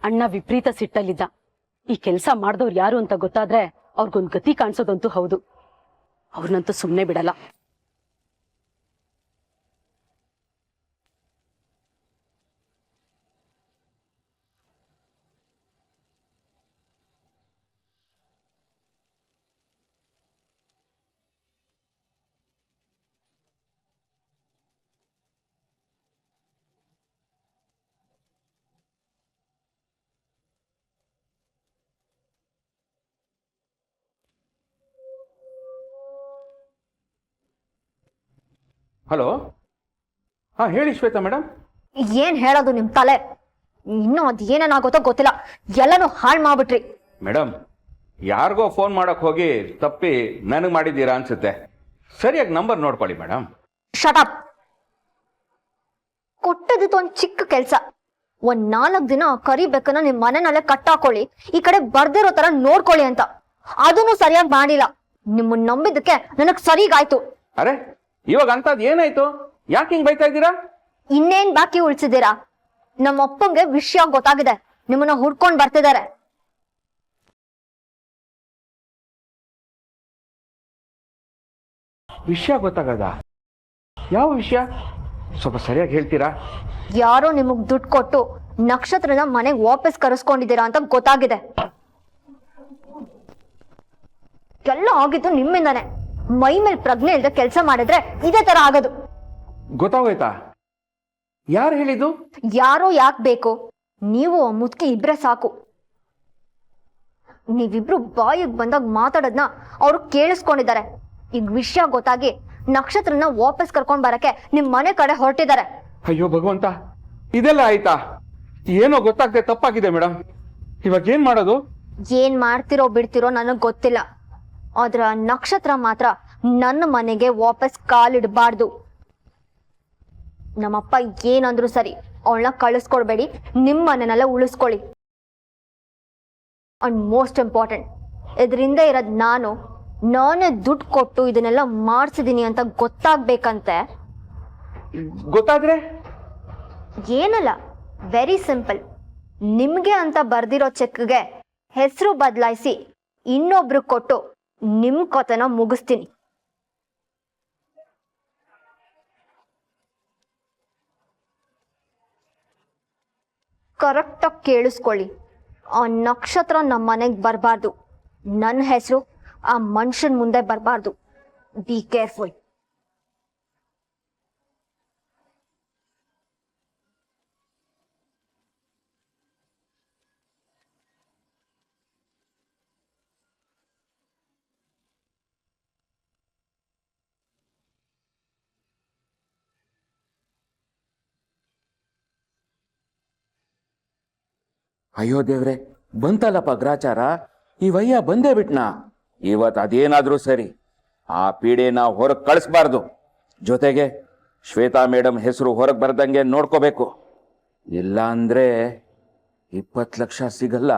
ಅಣ್ಣ ವಿಪರೀತ ಸಿಟ್ಟಲ್ಲಿದ್ದ. ಈ ಕೆಲಸ ಮಾಡಿದವ್ರು ಯಾರು ಅಂತ ಗೊತ್ತಾದ್ರೆ ಅವ್ರಿಗೊಂದು ಗತಿ ಕಾಣಿಸೋದಂತೂ ಹೌದು. ಅವ್ರನ್ನಂತೂ ಸುಮ್ಮನೆ ಬಿಡಲ್ಲ. ಹಲೋ, ಹಾಂ ಹೇಳಿ ಶ್ವೇತಾ ಮೇಡಮ್. ಏನ್ ಹೇಳೋದು ನಿಮ್ ತಲೆ, ಇನ್ನೂ ಅದ್ ಏನೇನಾಗುತ್ತೋ ಗೊತ್ತಿಲ್ಲ, ಎಲ್ಲನೂ ಹಾಳು ಮಾಡ್ಬಿಟ್ರಿ. ಮೇಡಮ್, ಯಾರಿಗೋ ಫೋನ್ ಮಾಡಕ್ ಹೋಗಿ ತಪ್ಪಿ ನನಗೆ ಮಾಡಿದ್ದೀರಾ ಅನ್ಸುತ್ತೆ. ಸರಿಯಾಗಿ ನಂಬರ್ ನೋಡ್ಕೊಳ್ಳಿ ಮೇಡಮ್. ಶಟಪ್. ಕೊಟ್ಟದಿತ್ತು ಒಂದ್ ಚಿಕ್ಕ ಕೆಲ್ಸ. ಒಂದ್ 4 ದಿನ ಕರಿಬೇಕನ್ನ ನಿಮ್ ಮನೆನಲ್ಲೇ ಕಟ್ಟಾಕೊಳ್ಳಿ, ಈ ಕಡೆ ಬರ್ದಿರೋ ತರ ನೋಡ್ಕೊಳ್ಳಿ ಅಂತ. ಅದನ್ನು ಸರಿಯಾಗಿ ಮಾಡಿಲ್ಲ. ನಿಮ್ಮನ್ನ ನಂಬಿದ್ದಕ್ಕೆ ನನಗ್ ಸರಿಗಾಯ್ತು. ಅರೆ, ಇವಾಗ ಅಂತದ್ ಏನಾಯ್ತು? ಯಾಕೆ ಹಿಂಗ್ ಬೈತಾ ಇದ್ದೀರಾ? ಇನ್ನೇನ್ ಬಾಕಿ ಉಳ್ಸಿದ್ದೀರಾ? ನಮ್ಮ ಅಪ್ಪಂಗೆ ವಿಷಯ ಗೊತ್ತಾಗಿದೆ, ನಿಮ್ಮನ್ನ ಹುಡ್ಕೊಂಡ್ ಬರ್ತಿದ್ದಾರೆ. ವಿಷಯ ಗೊತ್ತಾಗದ? ಯಾವ ವಿಷಯ? ಸ್ವಲ್ಪ ಸರಿಯಾಗಿ ಹೇಳ್ತೀರಾ? ಯಾರೋ ನಿಮಗ್ ದುಡ್ಡು ಕೊಟ್ಟು ನಕ್ಷತ್ರನ ಮನೆಗ್ ವಾಪಸ್ ಕರೆಸ್ಕೊಂಡಿದ್ದೀರಾ ಅಂತ ಗೊತ್ತಾಗಿದೆ. ಎಲ್ಲ ಆಗಿದ್ದು ನಿಮ್ಮಿಂದಾನೆ. ಮೈ ಮೇಲೆ ಪ್ರಜ್ಞೆ ಇಲ್ಲದೆ ಕೆಲಸ ಮಾಡಿದ್ರೆ ಇದೇ ತರ ಆಗೋದು. ಗೊತ್ತಾಗೋಯ್ತಾ? ಯಾರು ಹೇಳಿದ್ದು? ಯಾರೋ ಯಾಕೆ ಬೇಕು? ನೀವು ಆ ಮುದುಕಿ ಇಬ್ರೆ ಸಾಕು. ನೀವಿಬ್ರು ಬಾಯಿಗೆ ಬಂದಾಗ ಮಾತಾಡೋದ್ನ ಅವ್ರು ಕೇಳಿಸ್ಕೊಂಡಿದ್ದಾರೆ. ಈಗ ವಿಷಯ ಗೊತ್ತಾಗಿ ನಕ್ಷತ್ರನ ವಾಪಸ್ ಕರ್ಕೊಂಡ್ ಬರಕ್ಕೆ ನಿಮ್ ಮನೆ ಕಡೆ ಹೊರಟಿದ್ದಾರೆ. ಅಯ್ಯೋ ಭಗವಂತ, ಇದೆಲ್ಲ ಆಯ್ತಾ? ಏನೋ ಗೊತ್ತಾಗ್ದೆ ತಪ್ಪಾಗಿದೆ ಮೇಡಮ್. ಇವಾಗ ಏನ್ ಮಾಡೋದು? ಏನ್ ಮಾಡ್ತಿರೋ ಬಿಡ್ತಿರೋ ನನಗ್ ಗೊತ್ತಿಲ್ಲ. ಆದ್ರ ನಕ್ಷತ್ರ ಮಾತ್ರ ನನ್ನ ಮನೆಗೆ ವಾಪಸ್ ಕಾಲಿಡಬಾರ್ದು. ನಮ್ಮಪ್ಪ ಏನಂದ್ರು ಸರಿ, ಅವಳನ್ನ ಕಳಿಸ್ಕೊಡ್ಬೇಡಿ, ನಿಮ್ ಮನೆನೆಲ್ಲ ಉಳಿಸ್ಕೊಳ್ಳಿ. ಅಂಡ್ ಮೋಸ್ಟ್ ಇಂಪಾರ್ಟೆಂಟ್, ಇದರಿಂದ ಇರೋದ್ ನಾನೇ ದುಡ್ಡು ಕೊಟ್ಟು ಇದನ್ನೆಲ್ಲ ಮಾಡ್ಸಿದೀನಿ ಅಂತ ಗೊತ್ತಾಗ್ಬೇಕಂತೆ. ಗೊತ್ತಾದ್ರೆ? ಏನಲ್ಲ, ವೆರಿ ಸಿಂಪಲ್. ನಿಮ್ಗೆ ಅಂತ ಬರ್ದಿರೋ ಚೆಕ್ಗೆ ಹೆಸರು ಬದಲಾಯಿಸಿ ಇನ್ನೊಬ್ರು ಕೊಟ್ಟು ನಿಮ್ ಕಥೆನ ಮುಗಿಸ್ತೀನಿ. ಕರೆಕ್ಟಾಗಿ ಕೇಳಿಸ್ಕೊಳ್ಳಿ. ಆ ನಕ್ಷತ್ರ ನಮ್ಮ ಮನೆಗೆ ಬರಬಾರ್ದು. ನನ್ನ ಹೆಸರು ಆ ಮನುಷ್ಯನ ಮುಂದೆ ಬರಬಾರ್ದು. Be careful. ಅಯ್ಯೋ ದೇವ್ರೆ, ಬಂತಲ್ಲಪ್ಪ ಗ್ರಾಚಾರ. ಈ ವಯ್ಯ ಬಂದೇ ಬಿಟ್ನಾ. ಇವತ್ತು ಅದೇನಾದ್ರೂ ಸರಿ, ಆ ಪೀಡೆನ ಹೊರಗೆ ಕಳಿಸ್ಬಾರ್ದು. ಜೊತೆಗೆ ಶ್ವೇತಾ ಮೇಡಮ್ ಹೆಸರು ಹೊರಗೆ ಬರ್ದಂಗೆ ನೋಡ್ಕೋಬೇಕು. ಇಲ್ಲ ಅಂದ್ರೆ 20 ಲಕ್ಷ ಸಿಗಲ್ಲ.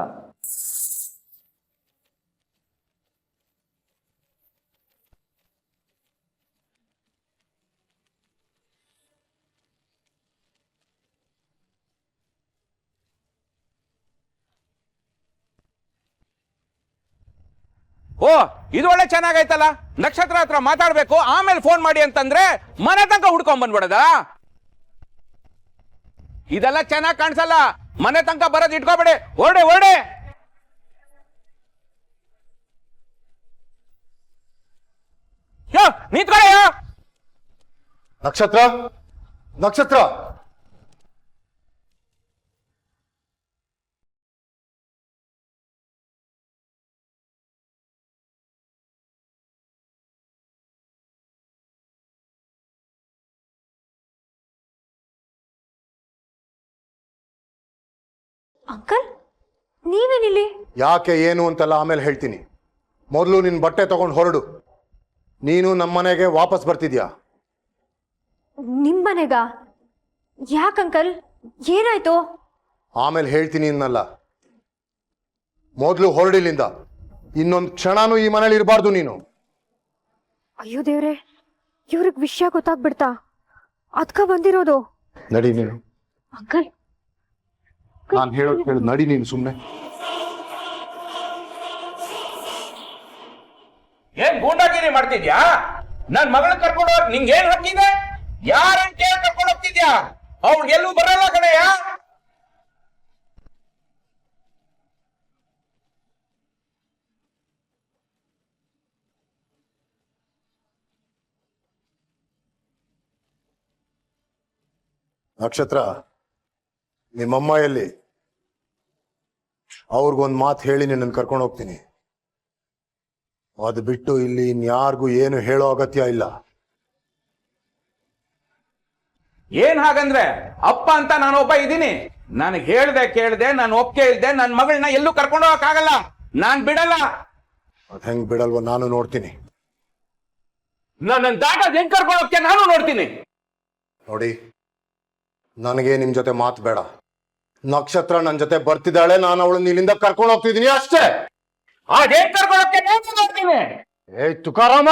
ಓ, ಇದು ಒಳ್ಳೆ ಚೆನ್ನಾಗೈತಲ್ಲ. ನಕ್ಷತ್ರ ಹತ್ರ ಮಾತಾಡ್ಬೇಕು, ಆಮೇಲೆ ಫೋನ್ ಮಾಡಿ ಅಂತಂದ್ರೆ ಮನೆ ತನಕ ಹುಡ್ಕೊಂಡ್ ಬಂದ್ಬಿಡದ. ಇದೆಲ್ಲ ಚೆನ್ನಾಗಿ ಕಾಣಿಸಲ್ಲ. ಮನೆ ತನಕ ಬರೋದು ಇಟ್ಕೋಬೇಡಿ. ಓಡೆ ನಿಂತ್ಕೊಳ್ಳ. ನಕ್ಷತ್ರ ಅಂಕಲ್, ನೀವೇನಿಲ್ಲಿ? ಯಾಕೆ ಏನು ಅಂತೆಲ್ಲ ಆಮೇಲೆ ಹೇಳ್ತೀನಿ. ಮೊದಲು ನಿನ್ನ ಬಟ್ಟೆ ತಗೊಂಡು ಹೊರಡು. ನೀನು ನಮ್ಮನೆಗೆ ವಾಪಸ್ ಬರ್ತಿದ್ಯಾ? ನಿಮ್ಮನೆಗ? ಯಾಕಂಕಲ್, ಏನಾಯ್ತು? ಆಮೇಲೆ ಹೇಳ್ತೀನಿ ಅನ್ನಲ್ಲ. ಮೊದಲು ಹೊರಡಿಲಿಂದ. ಇನ್ನೊಂದು ಕ್ಷಣನೂ ಈ ಮನೇಲಿ ಇರಬಾರ್ದು ನೀನು. ಅಯ್ಯೋ ದೇವ್ರೆ, ಇವ್ರಿಗೆ ವಿಷಯ ಗೊತ್ತಾಗ್ಬಿಡ್ತಾ? ಅದ್ಕ ಬಂದಿರೋದು. ನಡಿ ನೀನು. ಅಂಕಲ್, ನಾನು ಹೇಳು ನಡಿ ನೀನು ಸುಮ್ಮನೆ. ಏನ್ ಗೂಂಡಾಗಿರಿ ಮಾಡ್ತಿದ್ಯಾ? ನನ್ ಮಗಳನ್ನ ಕರ್ಕೊಂಡು ಹೋಗ್ ನಿಂಗೆ ಏನ್ ಹಕ್ಕಿದೆ? ಯಾರನ್ ಕೇಳಿ ಕರ್ಕೊಂಡು ಹೋಗ್ತಿದ್ಯಾ? ಅವ್ಳು ಎಲ್ಲೂ ಬರಲ್ಲ ಕಣಯ್ಯ. ನಕ್ಷತ್ರ, ನಿಮ್ಮಮ್ಮ ಎಲ್ಲಿ? ಅವ್ರಿಗೊಂದು ಮಾತು ಹೇಳಿ ನಿನ್ನನ್ನು ಕರ್ಕೊಂಡು ಹೋಗ್ತೀನಿ. ಅದು ಬಿಟ್ಟು ಇಲ್ಲಿ ಇನ್ಯಾರಿಗೂ ಏನು ಹೇಳೋ ಅಗತ್ಯ ಇಲ್ಲ. ಏನ್ ಹಾಗಂದ್ರೆ ಅಪ್ಪ ಅಂತ ನಾನು ಒಬ್ಬ ಇದ್ದೀನಿ. ನನಗೆ ಹೇಳ್ದೆ ಕೇಳ್ದೆ, ನಾನು ಒಪ್ಪಿಗೆ ಇಲ್ದೆ ನನ್ ಮಗಳನ್ನ ಎಲ್ಲೂ ಕರ್ಕೊಂಡು ಹೋಗಕ್ಕಾಗಲ್ಲ. ನಾನ್ ಬಿಡಲ್ಲ. ಅದ್ ಹೆಂಗ್ ಬಿಡಲ್ವ ನಾನು ನೋಡ್ತೀನಿ. ನನ್ನ ದಾಟದ್ ಹೆಂಗ್ ಕರ್ಕೊಂಡು ಹೋಗ್ತೀಯ ನಾನು ನೋಡ್ತೀನಿ. ನೋಡಿ, ನನಗೆ ನಿಮ್ ಜೊತೆ ಮಾತು ಬೇಡ. ನಕ್ಷತ್ರ ನನ್ನ ಜೊತೆ ಬರ್ತಿದ್ದಾಳೆ, ನಾನು ಅವಳನ್ನ ಇಲ್ಲಿಂದ ಕರ್ಕೊಂಡು ಹೋಗ್ತಿದ್ದೀನಿ ಅಷ್ಟೇ. ಅದೇನ್ ಕರ್ಕೊಂಡು ಹೋಗ್ತೀನಿ ನಾನು ನೋಡ್ತೀನಿ. ಏ ತುಕಾರಾಮ,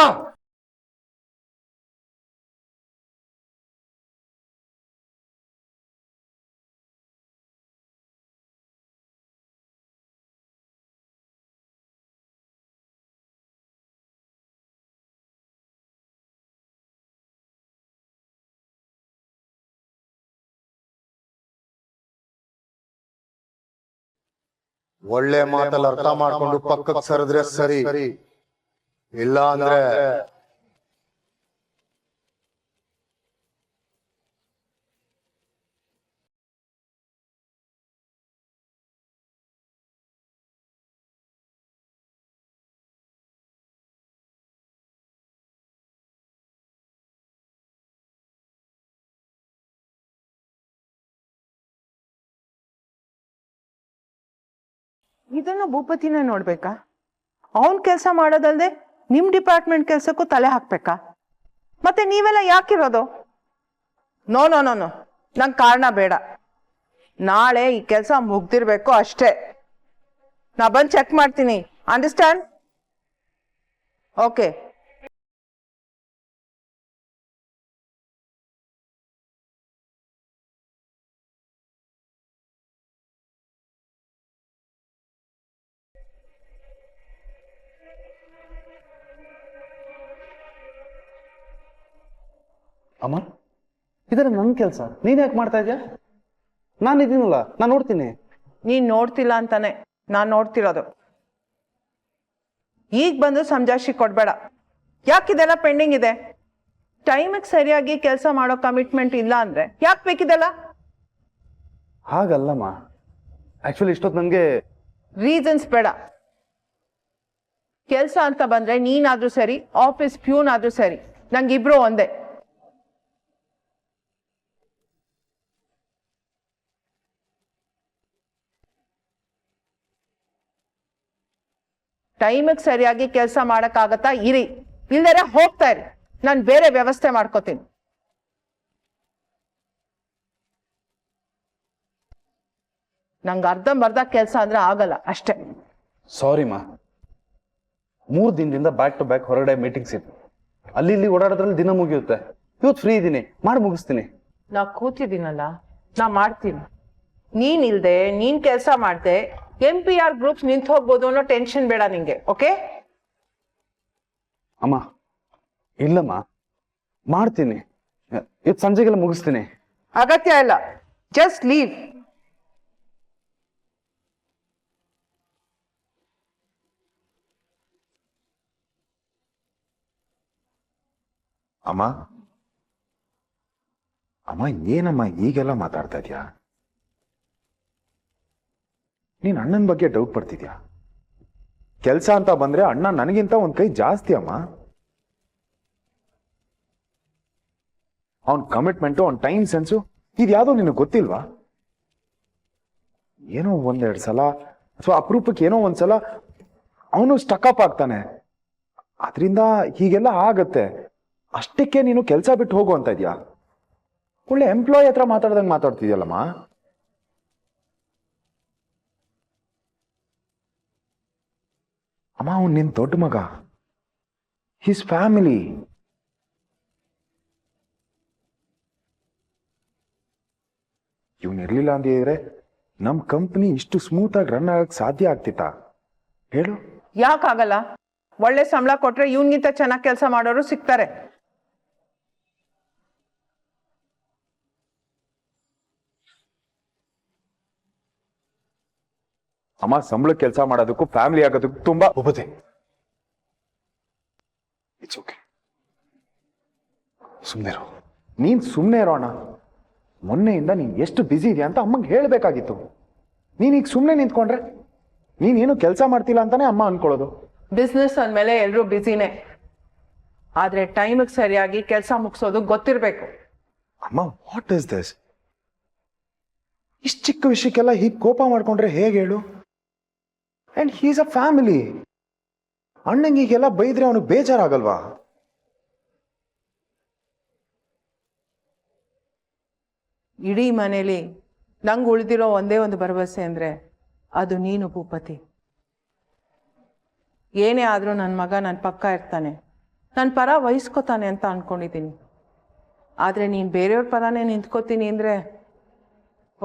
ಒಳ್ಳೆ ಮಾತಲ್ಲಿ ಅರ್ಥ ಮಾಡ್ಕೊಂಡು ಪಕ್ಕಕ್ಕೆ ಸರಿದ್ರೆ ಸರಿ, ಇಲ್ಲ ಅಂದ್ರೆ ಇದನ್ನು ಭೂಪತಿನ ನೋಡ್ಬೇಕಾ? ಅವನ್ ಕೆಲಸ ಮಾಡೋದಲ್ದೆ ನಿಮ್ ಡಿಪಾರ್ಟ್ಮೆಂಟ್ ಕೆಲ್ಸಕ್ಕೂ ತಲೆ ಹಾಕ್ಬೇಕಾ? ಮತ್ತೆ ನೀವೆಲ್ಲ ಯಾಕಿರೋದು? ನೋ ನೋ ನೋ ನೋ, ನಂಗೆ ಕಾರಣ ಬೇಡ. ನಾಳೆ ಈ ಕೆಲಸ ಮುಗ್ದಿರ್ಬೇಕು ಅಷ್ಟೇ. ನಾ ಬಂದು ಚೆಕ್ ಮಾಡ್ತೀನಿ. ಅಂಡರ್ಸ್ಟ್ಯಾಂಡ್? ಓಕೆ. ಅಮ್ಮ, ಇದರ ನನ್ನ ಕೆಲಸ, ನೀನ್ ಯಾಕೆ ಮಾಡ್ತಾ ಇದ್ಯಾ? ನಾನು ಇದೀನಲ್ಲ, ನಾನು ನೋಡ್ತೀನಿ. ನೀನ್ ನೋಡ್ತಿಲ್ಲ ಅಂತಾನೆ ನಾನ್ ನೋಡ್ತಿರೋದು. ಈಗ ಬಂದು ಸಮಜಾಯಿಷಿ ಕೊಡ್ಬೇಡ. ಯಾಕಿದೆಲ್ಲ ಪೆಂಡಿಂಗ್ ಇದೆ? ಟೈಮಿಗೆ ಸರಿಯಾಗಿ ಕೆಲಸ ಮಾಡೋ ಕಮಿಟ್ಮೆಂಟ್ ಇಲ್ಲ ಅಂದ್ರೆ ಯಾಕೆ ಬೇಕಿದೆಲ್ಲ? ಹಾಗಲ್ಲಮ್ಮ, ಆಕ್ಚುಲಿ ಇಷ್ಟೊತ್ತು ನನಗೆ ರೀಸನ್ಸ್ ಬೇಡ. ಕೆಲಸ ಅಂತ ಬಂದ್ರೆ ನೀನಾದ್ರೂ ಸರಿ, ಆಫೀಸ್ ಪ್ಯೂನ್ ಆದ್ರೂ ಸರಿ, ನಂಗಿಬ್ರು ಒಂದೇ. ಟೈಮಿಗೆ ಸರಿಯಾಗಿ ಕೆಲಸ ಮಾಡಕ್ಕಾಗತ್ತಾ? ಇರಿ, ಇಲ್ದರೆ ಹೋಗ್ತಾ ಇರಿ. ನಾನು ಬೇರೆ ವ್ಯವಸ್ಥೆ ಮಾಡ್ಕೋತೀನಿ. ನಂಗೆ ಅರ್ಧಂಬರ್ಧ ಕೆಲಸ ಅಂದ್ರೆ ಆಗಲ್ಲ ಅಷ್ಟೇ. ಸಾರಿ ಮಾ, 3 ದಿನದಿಂದ ಬ್ಯಾಕ್ ಟು ಬ್ಯಾಕ್ ಹೊರಗಡೆ ಮೀಟಿಂಗ್ಸ್ ಇತ್ತು. ಅಲ್ಲಿ ಇಲ್ಲಿ ಓಡಾಡೋದ್ರಲ್ಲಿ ದಿನ ಮುಗಿಯುತ್ತೆ. ಇವತ್ತು ಫ್ರೀ ಇದ್ದೀನಿ, ಮಾಡಿ ಮುಗಿಸ್ತೀನಿ. ನಾ ಕೂತಿದ್ದೀನಲ್ಲ, ನಾ ಮಾಡ್ತೀನಿ. ನೀನ್ ಇಲ್ದೆ, ನೀನ್ ಕೆಲಸ ಮಾಡ್ದೆ MPR ಗ್ರೂಪ್ಸ್ ನಿಂತು ಹೋಗ್ಬೋದು ಅನ್ನೋ ಟೆನ್ಷನ್ ಬೇಡ ನಿಂಗೆ. ಓಕೆ? ಅಮ್ಮ ಇಲ್ಲಮ್ಮ, ಮಾಡ್ತೀನಿ. ಇವತ್ತು ಸಂಜೆಗೆಲ್ಲ ಮುಗಿಸ್ತೀನಿ. ಅಗತ್ಯ ಇಲ್ಲ, ಜಸ್ಟ್ ಲೀವ್. ಅಮ್ಮ ಅಮ್ಮ ಏನಮ್ಮ ಈಗೆಲ್ಲ ಮಾತಾಡ್ತಾ ಇದ್ಯಾ? ನೀನ್ ಅಣ್ಣನ ಬಗ್ಗೆ ಡೌಟ್ ಪಡ್ತಿದ್ಯಾ? ಕೆಲ್ಸ ಅಂತ ಬಂದ್ರೆ ಅಣ್ಣ ನನಗಿಂತ ಒಂದ್ ಕೈ ಜಾಸ್ತಿ ಅಮ್ಮ. ಅವನ್ ಕಮಿಟ್ಮೆಂಟು, ಅವನ್ ಟೈಮ್ ಸೆನ್ಸು ಇದ್ಯಾವುದೋ ನಿನಗೆ ಗೊತ್ತಿಲ್ವಾ? ಏನೋ ಒಂದೆರಡು ಸಲ ಅಥವಾ ಅಪರೂಪಕ್ಕೆ ಏನೋ ಒಂದ್ಸಲ ಅವನು ಸ್ಟಕ್ಅಪ್ ಆಗ್ತಾನೆ. ಅದರಿಂದ ಹೀಗೆಲ್ಲ ಆಗತ್ತೆ. ಅಷ್ಟಕ್ಕೆ ನೀನು ಕೆಲಸ ಬಿಟ್ಟು ಹೋಗು ಅಂತ ಇದ್ಯಾ? ಒಳ್ಳೆ ಎಂಪ್ಲಾಯ್ ಹತ್ರ ಮಾತಾಡ್ದಂಗೆ ಮಾತಾಡ್ತಿದ್ಯಲ್ಲಮ್ಮ. ಅಮ್ಮ, ಅವನು ನಿನ್ ದೊಡ್ಡ ಮಗ, ಹಿಸ್ ಫ್ಯಾಮಿಲಿ. ಇವನಿರ್ಲಿಲ್ಲ ಅಂದಿದ್ರೆ ನಮ್ಮ ಕಂಪ್ನಿ ಇಷ್ಟು ಸ್ಮೂತಾಗಿ ರನ್ ಆಗಕ್ಕೆ ಸಾಧ್ಯ ಆಗ್ತಿತ್ತಾ ಹೇಳು? ಯಾಕಾಗಲ್ಲ? ಒಳ್ಳೆ ಸಂಬಳ ಕೊಟ್ರೆ ಇವನ್ಗಿಂತ ಚೆನ್ನಾಗಿ ಕೆಲಸ ಮಾಡೋರು ಸಿಗ್ತಾರೆ. ಅಮ್ಮ, ಸಂಬಳ ಕೆಲಸ ಮಾಡೋದಕ್ಕೂ ಫ್ಯಾಮಿಲಿ ಆಗೋದಕ್ಕೂ ತುಂಬಾ ಭೂಪತಿ, ಇಟ್ಸ್ ಓಕೆ. ಸುಮ್ಮನೆ ನೀನ್ ಸುಮ್ಮನೆ ಇರೋಣ. ಮೊನ್ನೆಯಿಂದ ನೀನ್ ಎಷ್ಟು ಬ್ಯುಸಿ ಇದೆಯಾ ಅಂತ ಅಮ್ಮಂಗೆ ಹೇಳ್ಬೇಕಾಗಿತ್ತು. ನೀನೀಗ ಸುಮ್ಮನೆ ನಿಂತ್ಕೊಂಡ್ರೆ ನೀನೇನು ಕೆಲಸ ಮಾಡ್ತಿಲ್ಲ ಅಂತಾನೆ ಅಮ್ಮ ಅನ್ಕೊಳ್ಳೋದು. ಬಿಸ್ನೆಸ್ ಅಂದಮೇಲೆ ಎಲ್ಲರೂ ಬ್ಯುಸಿನೇ, ಆದ್ರೆ ಟೈಮಿಗೆ ಸರಿಯಾಗಿ ಕೆಲಸ ಮುಗಿಸೋದು ಗೊತ್ತಿರಬೇಕು. ಅಮ್ಮ, ವಾಟ್ ಇಸ್ ದಿಸ್? ಇಷ್ಟು ಚಿಕ್ಕ ವಿಷಯಕ್ಕೆಲ್ಲ ಹೀಗೆ ಕೋಪ ಮಾಡ್ಕೊಂಡ್ರೆ ಹೇಗೆ ಹೇಳು? And he's a family. ಅಣ್ಣಂಗೆ ಹೀಗೆಲ್ಲ ಬೈದ್ರೆ ಅವನಿಗೆ ಬೇಜಾರಾಗಲ್ವಾ? ಇಡೀ ಮನೇಲಿ ನಂಗೆ ಉಳಿದಿರೋ ಒಂದೇ ಒಂದು ಭರವಸೆ ಅಂದ್ರೆ ಅದು ನೀನು ಭೂಪತಿ. ಏನೇ ಆದರೂ ನನ್ನ ಮಗ ನನ್ನ ಪಕ್ಕ ಇರ್ತಾನೆ, ನನ್ನ ಪರ ವಹಿಸ್ಕೋತಾನೆ ಅಂತ ಅನ್ಕೊಂಡಿದ್ದೀನಿ. ಆದರೆ ನೀನು ಬೇರೆಯವ್ರ ಪರನೇ ನಿಂತ್ಕೋತೀನಿ ಅಂದರೆ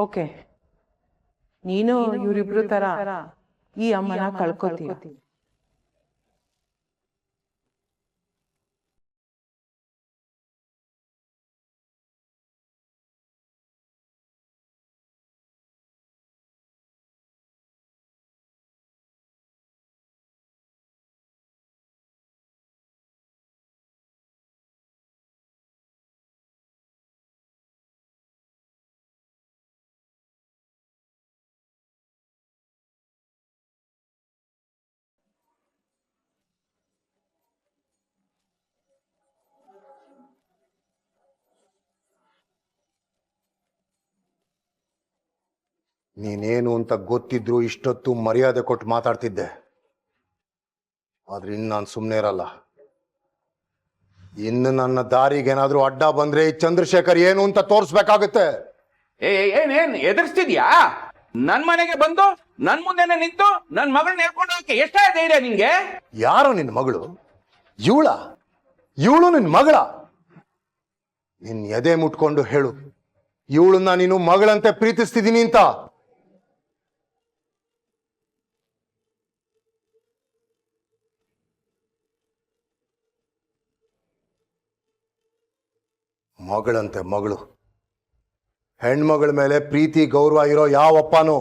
ಓಕೆ, ನೀನು ಇವರಿಬ್ರು ಥರ ಈ ಅಮ್ಮನ ಕಳ್ಕೊತೀಯ. ನೀನೇನು ಅಂತ ಗೊತ್ತಿದ್ರು ಇಷ್ಟೊತ್ತು ಮರ್ಯಾದೆ ಕೊಟ್ಟು ಮಾತಾಡ್ತಿದ್ದೆ. ಆದ್ರೆ ಇನ್ನು ನಾನು ಸುಮ್ಮನೆ ಇರಲ್ಲ. ಇನ್ನು ನನ್ನ ದಾರಿಗೆ ಏನಾದ್ರೂ ಅಡ್ಡ ಬಂದ್ರೆ ಈ ಚಂದ್ರಶೇಖರ್ ಏನು ಅಂತ ತೋರಿಸ್ಬೇಕಾಗುತ್ತೆ. ಏನ್ ಎದುರಿಸ್ತಿದ್ಯಾ? ನನ್ ಮನೆಗೆ ಬಂದು ನನ್ ಮುಂದೆನೆ ನಿಂತು ನನ್ ಮಗಳನ್ನ ಹೇಳ್ಕೊಂಡು ಹೋಗಕ್ಕೆ ಎಷ್ಟೇ ಧೈರ್ಯ ನಿನ್ಗೆ? ಯಾರೋ ನಿನ್ನ ಮಗಳು? ಇವಳು ನಿನ್ನ ಮಗಳ? ನಿನ್ ಎದೆ ಮುಟ್ಕೊಂಡು ಹೇಳು, ಇವಳನ್ನ ನೀನು ಮಗಳಂತೆ ಪ್ರೀತಿಸ್ತಿದ್ದೀನಿ ಅಂತ. ಮಗಳಂತೆ ಮಗಳು. ಹೆಣ್ಮಗಳ ಮೇಲೆ ಪ್ರೀತಿ ಗೌರವ ಇರೋ ಯಾವಪ್ಪನೂ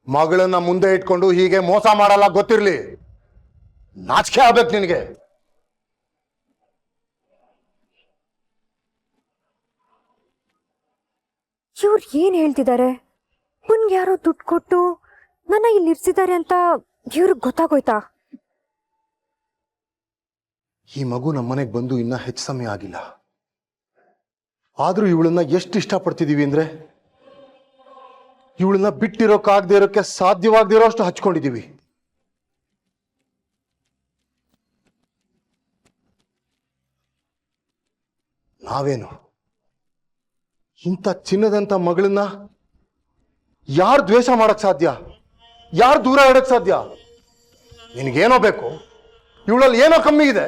ಮಗಳನ್ನ ಮುಂದೆ ಇಟ್ಕೊಂಡು ಹೀಗೆ ಮೋಸ ಮಾಡಲ್ಲ, ಗೊತ್ತಿರ್ಲಿ. ನಾಚಿಕೆ ಆಗ್ಬೇಕು ನಿನಗೆ. ಇವ್ರು ಏನ್ ಹೇಳ್ತಿದ್ದಾರೆ? ಪುನ್ಗೆ ಯಾರೋ ದುಡ್ಡು ಕೊಟ್ಟು ನನ್ನ ಇಲ್ಲಿ ಇರ್ಸಿದ್ದಾರೆ ಅಂತ ಇವ್ರಿಗೆ ಗೊತ್ತಾಗೋಯ್ತಾ? ಈ ಮಗು ನಮ್ಮನೆಗೆ ಬಂದು ಇನ್ನ ಹೆಚ್ಚು ಸಮಯ ಆಗಿಲ್ಲ. ಆದ್ರೂ ಇವಳನ್ನ ಎಷ್ಟು ಇಷ್ಟಪಡ್ತಿದೀವಿ ಅಂದ್ರೆ ಇವಳನ್ನ ಬಿಟ್ಟಿರೋಕ್ಕಾಗದೇ ಇರೋಕ್ಕೆ ಸಾಧ್ಯವಾಗದೇ ಇರೋ ಅಷ್ಟು ಹಚ್ಕೊಂಡಿದೀವಿ. ನಾವೇನು ಇಂಥ ಚಿನ್ನದಂತ ಮಗಳನ್ನ ಯಾರು ದ್ವೇಷ ಮಾಡಕ್ ಸಾಧ್ಯ? ಯಾರು ದೂರ ಇಡಕ್ ಸಾಧ್ಯ? ನಿನಗೇನೋ ಬೇಕು, ಇವಳಲ್ಲಿ ಏನೋ ಕಮ್ಮಿ ಇದೆ.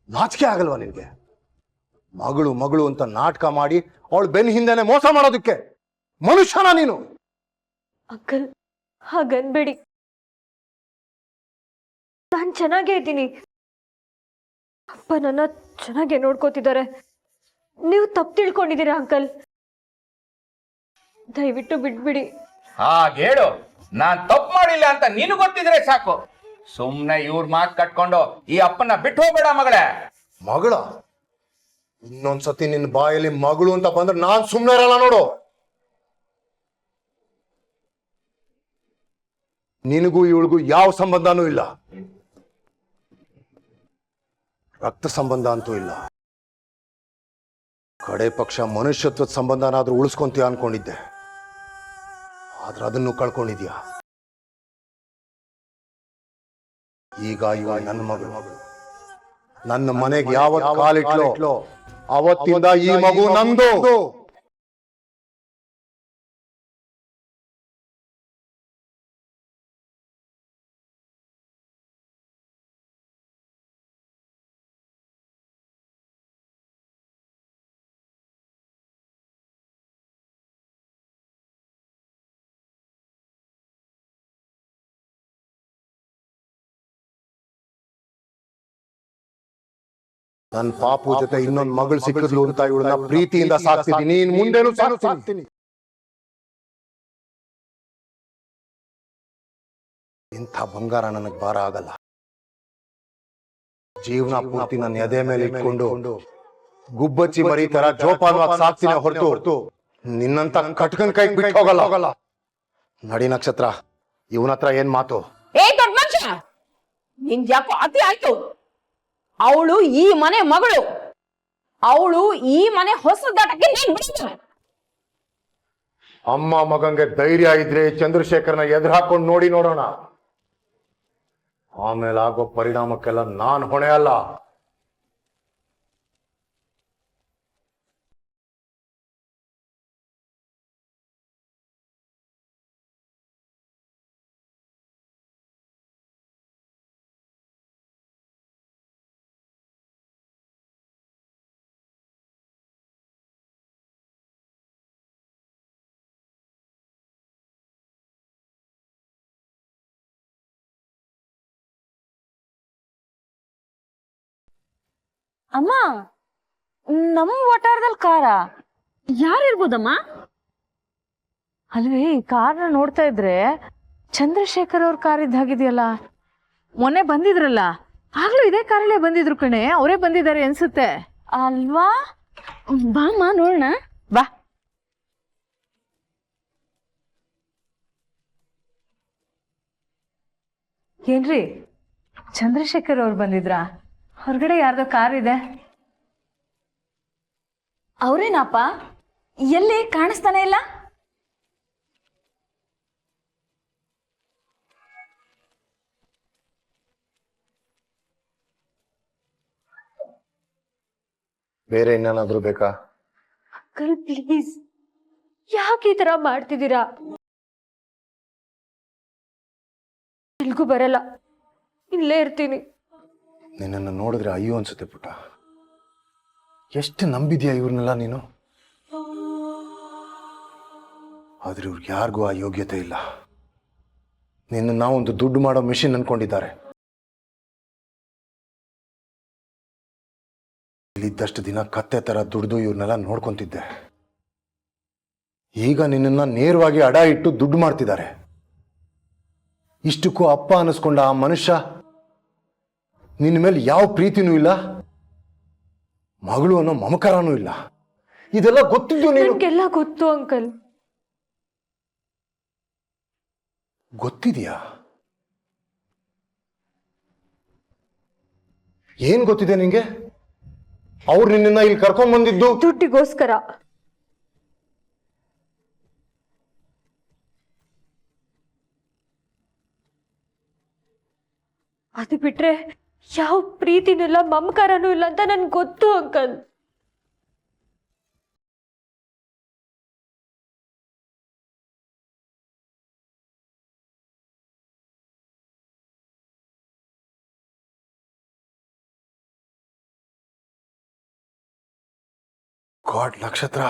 ನಾಚಿಕೆ ಆಗಲ್ವಾ ನಿನ್ಗೆ? ಮಗಳು ಮಗಳು ಅಂತ ನಾಟಕ ಮಾಡಿ ಅವಳು ಬೆನ್ನ ಹಿಂದೆನೆ ಮೋಸ ಮಾಡೋದಕ್ಕೆ ಮನುಷ್ಯನ ನೀನು? ಅಂಕಲ್, ಹಾಗನ್ಬೇಡಿ. ನಾನ್ ಚೆನ್ನಾಗೇ ಇದ್ದೀನಿ. ಅಪ್ಪ ನನ್ನ ಚೆನ್ನಾಗೇ ನೋಡ್ಕೋತಿದ್ದಾರೆ. ನೀವು ತಪ್ಪು ತಿಳ್ಕೊಂಡಿದ್ದೀರಾ ಅಂಕಲ್. ದಯವಿಟ್ಟು ಬಿಟ್ಬಿಡಿ. ಹೇಳು, ನಾನ್ ತಪ್ಪು ಮಾಡಿಲ್ಲ ಅಂತ ನೀನು ಗೊತ್ತಿದ್ರೆ ಸಾಕು. ಸುಮ್ನೆ ಇವ್ರ ಮಾತು ಕಟ್ಕೊಂಡು ಈ ಅಪ್ಪನ ಬಿಟ್ಟು ಹೋಗ್ಬೇಡ ಮಗಳೇ. ಮಗಳ? ಇನ್ನೊಂದ್ಸತಿ ನಿನ್ನ ಬಾಯಲ್ಲಿ ಮಗಳು ಅಂತ ಬಂದ್ರೆ ನಾನ್ ಸುಮ್ನೆ ಇರಲ್ಲ ನೋಡು. ನಿನಗೂ ಇವಳಿಗೂ ಯಾವ ಸಂಬಂಧನೂ ಇಲ್ಲ, ರಕ್ತ ಸಂಬಂಧ ಅಂತೂ ಇಲ್ಲ. ಕಡೆ ಪಕ್ಷ ಮನುಷ್ಯತ್ವದ ಸಂಬಂಧನಾದ್ರೂ ಉಳಿಸ್ಕೊಂತೀಯ ಅನ್ಕೊಂಡಿದ್ದೆ, ಆದ್ರೆ ಅದನ್ನು ಕಳ್ಕೊಂಡಿದ್ಯಾ. ಈಗ ಇವಳು ನನ್ನ ಮಗಳು. ನನ್ನ ಮನೆಗೆ ಯಾವತ್ತು ಕಾಲಿಟ್ಲೋ ಅವತ್ತಿಂದ ಈ ಮಗು ನಂದು. ನನ್ನ ಪಾಪು ಜೊತೆ ಇನ್ನೊಂದು ಮಗಳು ಸಿಕ್ಕಿದ್ಲು ಅಂತ ಇವಳನ್ನ ಪ್ರೀತಿಯಿಂದ ಸಾಕ್ತಿದ್ದೀನಿ. ಇನ್ ಮುಂದೆನೂ ಸಾಕ್ತೀನಿ. ಇಂಥ ಬಂಗಾರ ನನಗೆ ಭಾರ ಆಗಲ್ಲ. ಜೀವನ ಪೂರ್ತಿ ನನ್ನ ಎದೆ ಮೇಲೆ ಇಟ್ಕೊಂಡು ಗುಬ್ಬಚ್ಚಿ ಮರಿ ತರ ಜೋಪಾನವಾಗಿ ಸಾಕ್ತೀನಿ ಹೊರತು ನಿನ್ನಂತ ಕಟ್ಕನ್ ಕೈ ಬಿಟ್ಟು ಹೋಗಲ್ಲ. ನಡಿ ನಕ್ಷತ್ರ, ಇವನ ಹತ್ರ ಏನ್ ಮಾತು? ಏ ದೊಡ್ಡ ಮನುಷ್ಯ, ನಿಂಗ್ ಯಾಕೋ ಅತಿ ಆಯ್ತು. ಅವಳು ಈ ಮನೆ ಮಗಳು, ಅವಳು ಈ ಮನೆ ಹೊಸ ದಾಟಕ್ಕೆ ನೀನ್ ಬಿಡ್ತಾನೆ. ಅಮ್ಮ ಮಗಂಗೆ ಧೈರ್ಯ ಇದ್ರೆ ಚಂದ್ರಶೇಖರ್ನ ಎದುರು ಹಾಕೊಂಡು ನೋಡೋಣ. ಆಮೇಲೆ ಆಗೋ ಪರಿಣಾಮಕ್ಕೆಲ್ಲ ನಾನ್ ಹೊಣೆ ಅಲ್ಲ. ಅಮ್ಮ, ನಮ್ಮ ವಟಾರದಲ್ಲಿ ಕಾರ ಯಾರಿರ್ಬೋದಮ್ಮ? ಅಲ್ವೇ, ಈ ಕಾರ್ನ ನೋಡ್ತಾ ಇದ್ರೆ ಚಂದ್ರಶೇಖರ್ ಅವ್ರ ಕಾರ್ ಇದ್ದಾಗಿದೆಯಲ್ಲ. ಮೊನ್ನೆ ಬಂದಿದ್ರಲ್ಲ, ಆಗ್ಲೂ ಇದೇ ಕಾರಲ್ಲೇ ಬಂದಿದ್ರು ಕಣೆ. ಅವರೇ ಬಂದಿದ್ದಾರೆ ಅನ್ಸುತ್ತೆ ಅಲ್ವಾ? ಬಾಮ್ಮ ನೋಡೋಣ. ಬಾ. ಏನ್ರಿ, ಚಂದ್ರಶೇಖರ್ ಅವ್ರು ಬಂದಿದ್ರಾ? ಹೊರಗಡೆ ಯಾರ್ದೋ ಕಾರ್ ಇದೆ. ಅವ್ರೇನಪ್ಪ? ಎಲ್ಲಿ ಕಾಣಿಸ್ತಾನೆ ಇಲ್ಲ? ಬೇರೆ ಇನ್ನೇನಾದ್ರೂ ಬೇಕಾ? ಅಂಕಲ್ ಪ್ಲೀಸ್, ಯಾಕೆ ಈ ತರ ಮಾಡ್ತಿದ್ದೀರಾ? ಎಲ್ಗೂ ಬರಲ್ಲ, ಇಲ್ಲೇ ಇರ್ತೀನಿ. ನಿನ್ನನ್ನು ನೋಡಿದ್ರೆ ಅಯ್ಯೋ ಅನ್ಸುತ್ತೆ ಪುಟ್ಟ. ಎಷ್ಟು ನಂಬಿದ್ಯಾ ಇವ್ರನ್ನೆಲ್ಲ ನೀನು? ಆದ್ರೆ ಇವ್ರಿಗೆ ಯಾರಿಗೂ ಆ ಯೋಗ್ಯತೆ ಇಲ್ಲ. ನಿನ್ನ ಒಂದು ದುಡ್ಡು ಮಾಡೋ ಮಿಷಿನ್ ಅನ್ಕೊಂಡಿದ್ದಾರೆ. ಇಲ್ಲಿದ್ದಷ್ಟು ದಿನ ಕತ್ತೆ ತರ ದುಡ್ದು ಇವ್ರನ್ನೆಲ್ಲ ನೋಡ್ಕೊಂತಿದ್ದೆ. ಈಗ ನಿನ್ನನ್ನ ನೇರವಾಗಿ ಅಡ ಇಟ್ಟು ದುಡ್ಡು ಮಾಡ್ತಿದ್ದಾರೆ. ಇಷ್ಟಕ್ಕೂ ಅಪ್ಪ ಅನ್ನಿಸ್ಕೊಂಡ ಆ ಮನುಷ್ಯ ನಿನ್ನ ಮೇಲೆ ಯಾವ ಪ್ರೀತಿನೂ ಇಲ್ಲ, ಮಗಳು ಅನ್ನೋ ಮಮಕಾರನೂ ಇಲ್ಲ. ಇದೆಲ್ಲ ಗೊತ್ತಿದ್ದು ನೀನು? ನನಗೆಲ್ಲ ಗೊತ್ತು ಅಂಕಲ್. ಗೊತ್ತಿದೆಯಾ? ಏನ್ ಗೊತ್ತಿದೆ ನಿಂಗೆ? ಅವ್ರು ನಿನ್ನ ಇಲ್ಲಿ ಕರ್ಕೊಂಡ್ ಬಂದಿದ್ದು ದುಡ್ಡಿಗೋಸ್ಕರ. ಅದು ಬಿಟ್ರೆ ಯಾವ ಪ್ರೀತಿನೂ ಇಲ್ಲ, ಮಮಕಾರನೂ ಇಲ್ಲ ಅಂತ ನನ್ಗೆ ಗೊತ್ತು ಅಂಕಲ್. ಗಾಡ್ ನಕ್ಷತ್ರ,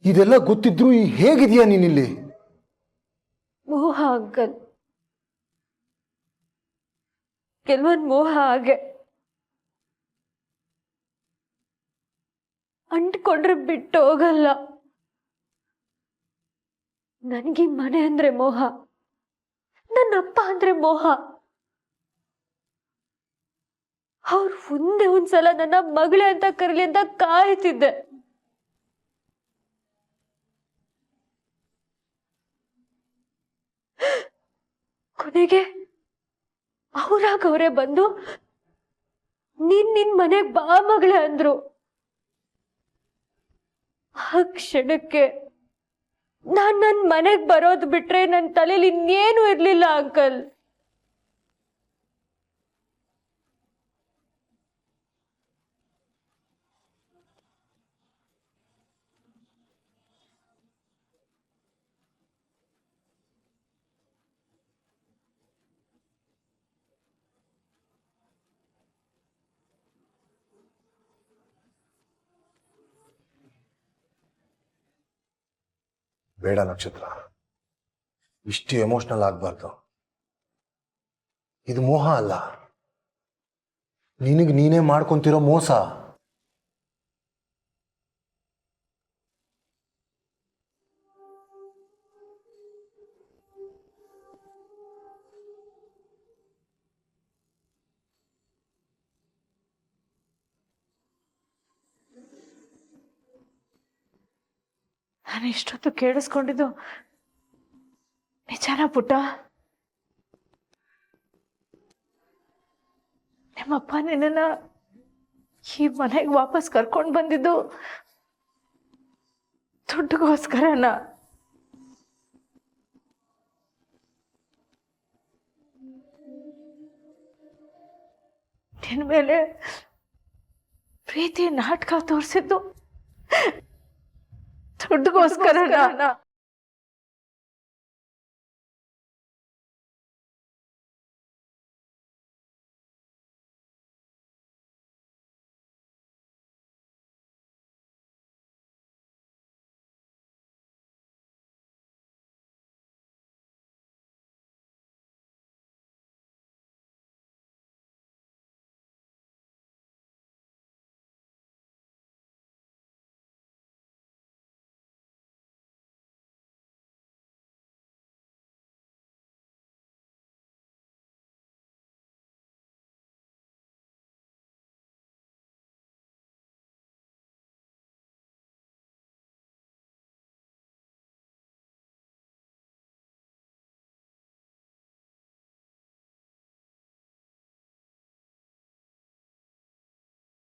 ಇದೆಲ್ಲ ಗೊತ್ತಿದ್ರು ಹೇಗಿದೆಯಾ ನೀನಿಲ್ಲಿ? ಮೋಹ ಅಂಕಲ್, ಕೆಲವೊಂದು ಮೋಹ ಹಾಗೆ ಅಂಟ್ಕೊಂಡ್ರೆ ಬಿಟ್ಟು ಹೋಗಲ್ಲ. ನನಗೆ ಮನೆ ಅಂದ್ರೆ ಮೋಹ, ನನ್ನಪ್ಪ ಅಂದ್ರೆ ಮೋಹ. ಅವ್ರು ಮುಂದೆ ಒಂದ್ಸಲ ನನ್ನ ಮಗಳೇ ಅಂತ ಕರೀಲಿ ಅಂತ ಕಾಯ್ತಿದ್ದೆ. ಕೊನೆಗೆ ಅವರೇ ಬಂದು ನಿನ್ ಮನೆಗ್ ಬಾ ಮಗಳೇ ಅಂದ್ರು. ಆ ಕ್ಷಣಕ್ಕೆ ನಾನ್ ನನ್ ಮನೆಗ್ ಬರೋದು ಬಿಟ್ರೆ ನನ್ ತಲೆಯಲ್ಲಿ ಇನ್ನೇನು ಇರ್ಲಿಲ್ಲ ಅಂಕಲ್. ಬೇಡ ನಕ್ಷತ್ರ, ಇಷ್ಟು ಎಮೋಷನಲ್ ಆಗ್ಬಾರ್ದು. ಇದು ಮೋಹ ಅಲ್ಲ, ನಿನಗೆ ನೀನೇ ಮಾಡ್ಕೊಂತಿರೋ ಮೋಸ. ನಾನು ಇಷ್ಟೊತ್ತು ಕೇಳಿಸ್ಕೊಂಡಿದ್ದು ನಿಜಾನ ಪುಟ್ಟ? ನಿಮ್ಮಪ್ಪ ನಿನ್ನನ್ನ ಈ ಮನೆಗೆ ವಾಪಸ್ ಕರ್ಕೊಂಡು ಬಂದಿದ್ದು ದುಡ್ಡುಗೋಸ್ಕರನ? ನಿನ್ನ ಮೇಲೆ ಪ್ರೀತಿ ನಾಟಕ ತೋರಿಸಿದ್ದು ದುಡ್ಡುಗೋಸ್ಕರನ?